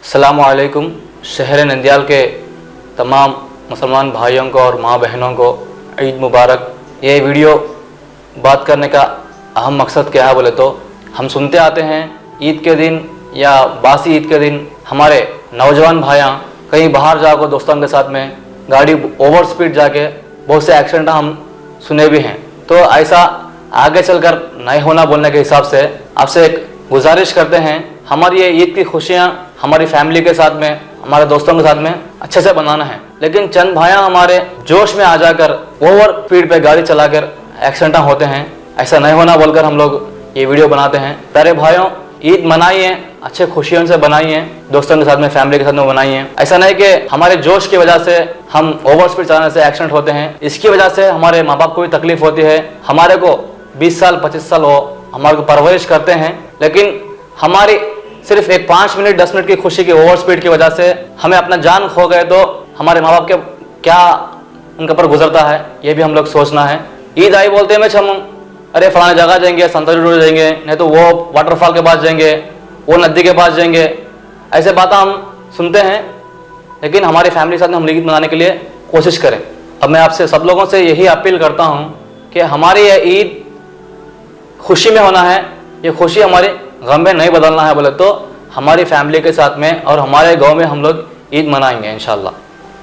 अस्सलामुअलैकुम। शहर नंदियाल के तमाम मुसलमान भाइयों को और माँ बहनों को ईद मुबारक। ये वीडियो बात करने का अहम मकसद क्या है बोले तो, हम सुनते आते हैं ईद के दिन या बासी ईद के दिन हमारे नौजवान भाइयाँ कहीं बाहर जाकर दोस्तों के साथ में गाड़ी ओवर स्पीड जाके बहुत से एक्सीडेंट हम सुने भी हैं। तो ऐसा आगे चलकर नहीं होना बोलने के हिसाब से आपसे एक गुजारिश करते हैं, हमारी ये ईद की खुशियाँ हमारी फैमिली के साथ में, हमारे दोस्तों के साथ में अच्छे से बनाना है। लेकिन चंद भाइयाँ हमारे जोश में आ जाकर ओवर स्पीड पे गाड़ी चलाकर एक्सीडेंट होते हैं, ऐसा नहीं होना बोलकर हम लोग ये वीडियो बनाते हैं। प्यारे भाइयों, ईद मनाइए, अच्छे खुशियों से बनाइए, दोस्तों के साथ में, फैमिली के साथ में बनाइए। ऐसा नहीं कि हमारे जोश की वजह से हम ओवर स्पीड चलाने से एक्सीडेंट होते हैं। इसकी वजह से हमारे माँ बाप को भी तकलीफ होती है। हमारे को 20 साल 25 साल हो हमारे को परवरिश करते हैं, लेकिन हमारी सिर्फ एक 5 मिनट 10 मिनट की खुशी की ओवर स्पीड की वजह से हमें अपना जान खो गए तो हमारे माँ बाप के क्या उनके ऊपर गुजरता है, ये भी हम लोग सोचना है। ईद आई बोलते हैं हम अरे फलाने जगह जाएंगे, संतरी रोड जाएंगे, नहीं तो वो वाटरफॉल के पास जाएंगे, वो नदी के पास जाएंगे, ऐसे बातें हम सुनते हैं। लेकिन हमारी फैमिली के साथ में हम ईद मनाने के लिए कोशिश करें। अब मैं आपसे सब लोगों से यही अपील करता हूँ कि हमारी ये ईद खुशी में होना है, ये खुशी हमारी गम में नहीं बदलना है बोले तो हमारी फैमिली के साथ में और हमारे गांव में हम लोग ईद मनाएंगे इंशाल्लाह।